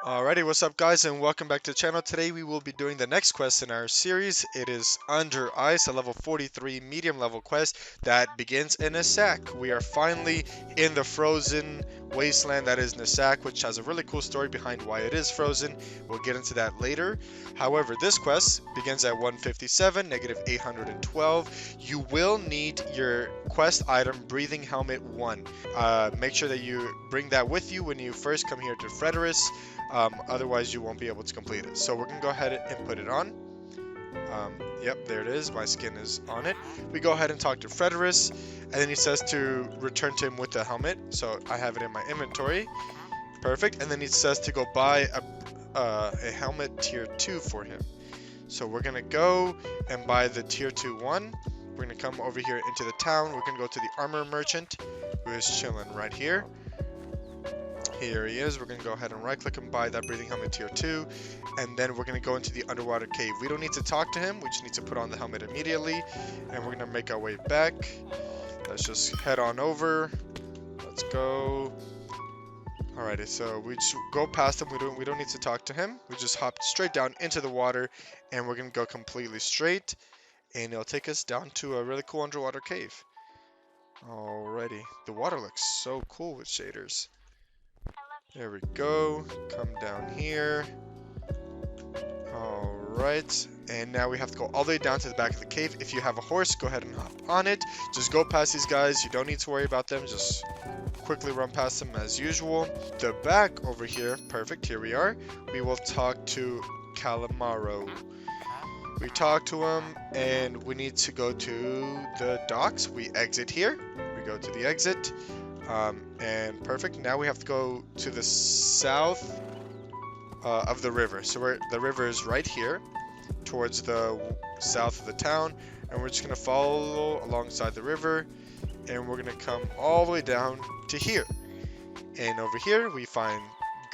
Alrighty, what's up guys and welcome back to the channel. Today we will be doing the next quest in our series. It is Underice, a level 43 medium level quest that begins in Nesaak. We are finally in the frozen wasteland that is Nesaak, which has a really cool story behind why it is frozen. We'll get into that later. However, this quest begins at 157, negative 812. You will need your quest item, Breathing Helmet 1. Make sure that you bring that with you when you first come here to Frederice. Otherwise you won't be able to complete it. So we're gonna go ahead and put it on. Yep, there it is. My skin is on it. We go ahead and talk to Frederice, and then he says to return to him with the helmet. So I have it in my inventory. Perfect. And then he says to go buy a helmet tier 2 for him. So we're gonna go and buy the tier 2 one. We're gonna come over here into the town. We're gonna go to the armor merchant, who is chilling right here. Here he is. We're going to go ahead and right click and buy that breathing helmet tier 2, and then we're going to go into the underwater cave. We don't need to talk to him, we just need to put on the helmet immediately, and we're going to make our way back. Let's just head on over. Let's go. Alrighty, so we just go past him. We don't need to talk to him. We just hop straight down into the water, and we're going to go completely straight, and it'll take us down to a really cool underwater cave. Alrighty, the water looks so cool with shaders. There we go. Come down here. Alright. And now we have to go all the way down to the back of the cave. If you have a horse, go ahead and hop on it. Just go past these guys. You don't need to worry about them. Just quickly run past them as usual. The back over here. Perfect. Here we are. We will talk to Calamaro. We talk to him, and we need to go to the docks. We exit here. We go to the exit. And perfect. Now we have to go to the south of the river. So the river is right here towards the south of the town, and we're just going to follow alongside the river, and we're going to come all the way down to here. And over here we find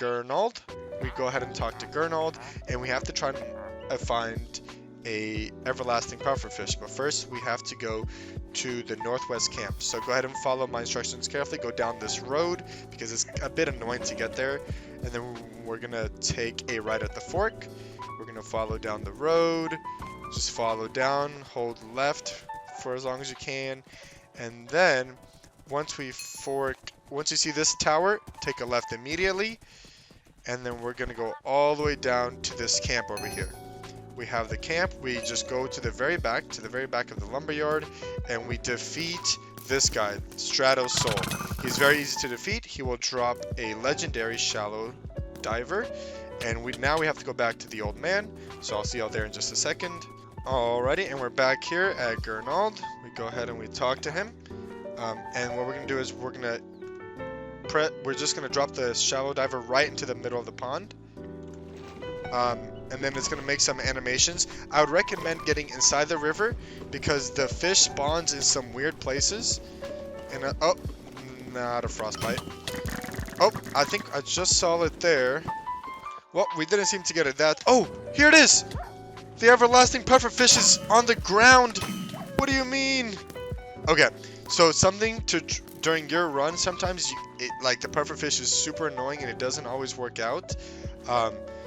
Gernald. We go ahead and talk to Gernald, and we have to try and find a everlasting pufferfish, but first we have to go to the northwest camp. So go ahead and follow my instructions carefully. Go down this road because it's a bit annoying to get there, and then we're gonna take a right at the fork. We're gonna follow down the road, just follow down, hold left for as long as you can, and then once you see this tower, take a left immediately, and then we're gonna go all the way down to this camp over here. We have the camp. We just go to the very back of the lumberyard, and we defeat this guy, Stratos Soul. He's very easy to defeat. He will drop a legendary shallow diver, and now we have to go back to the old man. So I'll see you all there in just a second. Alrighty, and we're back here at Gernald. We go ahead and we talk to him, and what we're gonna do is we're just gonna drop the shallow diver right into the middle of the pond. And then it's going to make some animations. I would recommend getting inside the river because the fish spawns in some weird places. And oh, not a frostbite. Oh, I think I just saw it there. Well, we didn't seem to get it. Oh, here it is! The everlasting pufferfish is on the ground! What do you mean? Okay, so something during your run, sometimes like the pufferfish is super annoying and it doesn't always work out.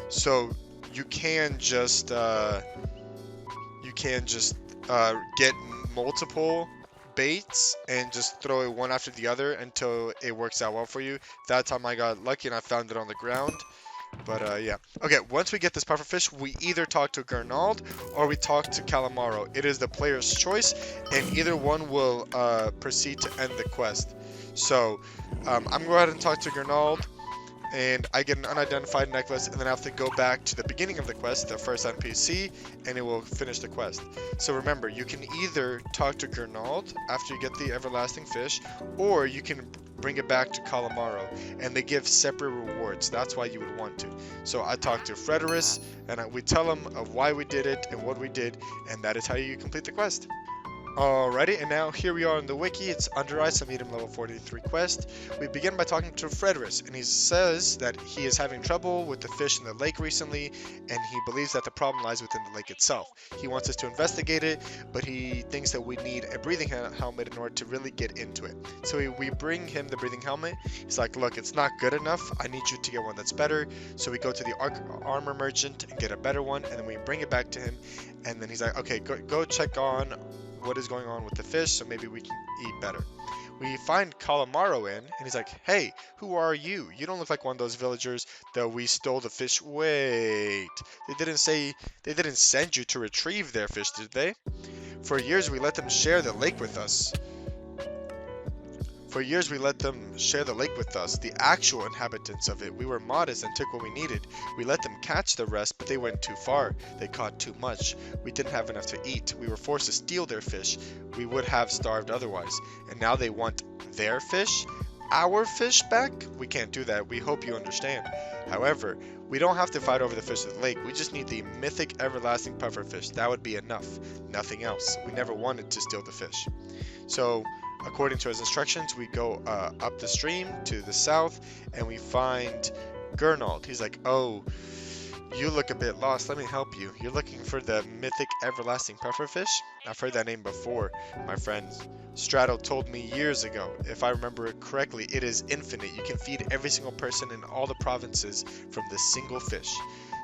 So you can just get multiple baits and just throw it one after the other until it works out well for you. That time I got lucky and I found it on the ground. But yeah. Okay, once we get this pufferfish, we either talk to Gernald or we talk to Calamaro. It is the player's choice, and either one will proceed to end the quest. So I'm going to go ahead and talk to Gernald, and I get an unidentified necklace, and then I have to go back to the beginning of the quest, the first NPC, and it will finish the quest. So remember, you can either talk to Gernald after you get the everlasting fish, or you can bring it back to Calamaro, and they give separate rewards. That's why you would want to. So I talk to Frederice, and we tell him of why we did it and what we did, and that is how you complete the quest. Alrighty, and now here we are on the wiki. It's Underice, a medium level 43 quest. We begin by talking to Fredris, and he says that he is having trouble with the fish in the lake recently, and he believes that the problem lies within the lake itself. He wants us to investigate it, but he thinks that we need a breathing helmet in order to really get into it. So we bring him the breathing helmet. He's like, look, it's not good enough. I need you to get one that's better. So we go to the armor merchant and get a better one, and then we bring it back to him, and then he's like, okay, go check on what is going on with the fish, so maybe we can eat better. We find Calamaro in, and he's like, hey, who are you? You don't look like one of those villagers that we stole the fish. Wait, they didn't send you to retrieve their fish, did they? For years we let them share the lake with us. The actual inhabitants of it. We were modest and took what we needed. We let them catch the rest, but they went too far. They caught too much. We didn't have enough to eat. We were forced to steal their fish. We would have starved otherwise. And now they want their fish? Our fish back? We can't do that. We hope you understand. However, we don't have to fight over the fish of the lake. We just need the mythic everlasting pufferfish. That would be enough. Nothing else. We never wanted to steal the fish. So, according to his instructions, we go up the stream to the south, and we find Gernald. He's like, oh, you look a bit lost. Let me help you. You're looking for the mythic everlasting pufferfish? I've heard that name before, my friend. Strato told me years ago. If I remember it correctly, it is infinite. You can feed every single person in all the provinces from this single fish.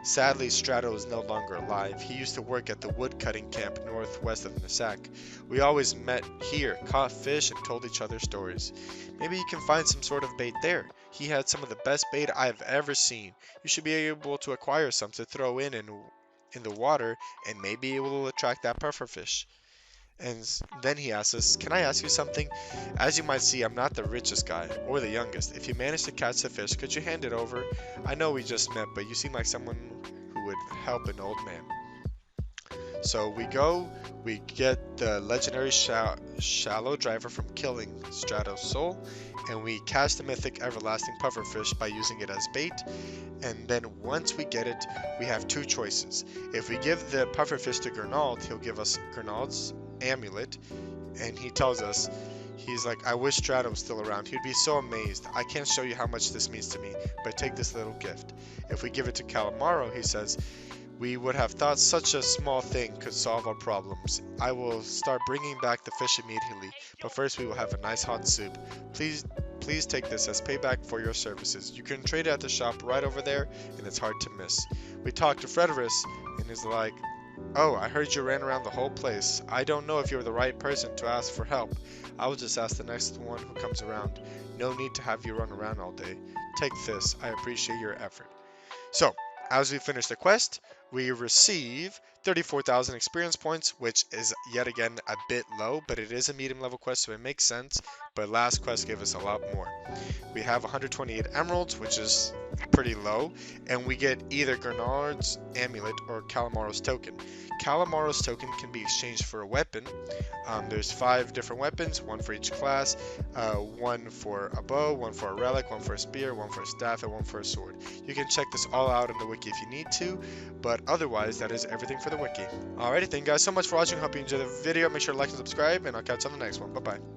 Sadly, Strato is no longer alive. He used to work at the woodcutting camp northwest of Nesaak. We always met here, caught fish, and told each other stories. Maybe you can find some sort of bait there. He had some of the best bait I've ever seen. You should be able to acquire some to throw in the water, and maybe it will attract that pufferfish. And then he asks us, can I ask you something? As you might see, I'm not the richest guy, or the youngest. If you manage to catch the fish, could you hand it over? I know we just met, but you seem like someone who would help an old man. So we get the legendary shallow driver from killing Strato's soul, and we catch the mythic everlasting pufferfish by using it as bait. And then once we get it, we have two choices. If we give the pufferfish to Gernald, he'll give us Gernald's amulet, and he tells us, he's like, I wish Strato was still around. He'd be so amazed. I can't show you how much this means to me, but take this little gift. If we give it to Calamaro, he says, we would have thought such a small thing could solve our problems. I will start bringing back the fish immediately, but first we will have a nice hot soup. Please take this as payback for your services. You can trade it at the shop right over there, and it's hard to miss. We talked to Fredris, and he's like, oh, I heard you ran around the whole place. I don't know if you're the right person to ask for help. I will just ask the next one who comes around. No need to have you run around all day. Take this. I appreciate your effort. So, as we finish the quest, we receive 34,000 experience points, which is yet again a bit low, but it is a medium level quest, so it makes sense. But last quest gave us a lot more. We have 128 emeralds, which is pretty low, and we get either Gernard's amulet or Calamaro's token. Calamaro's token can be exchanged for a weapon. There's 5 different weapons, one for each class, one for a bow, one for a relic, one for a spear, one for a staff, and one for a sword. You can check this all out in the wiki if you need to, but otherwise that is everything for the wiki. Alrighty, thank you guys so much for watching. Hope you enjoyed the video. Make sure to like and subscribe, and I'll catch you on the next one. Bye bye.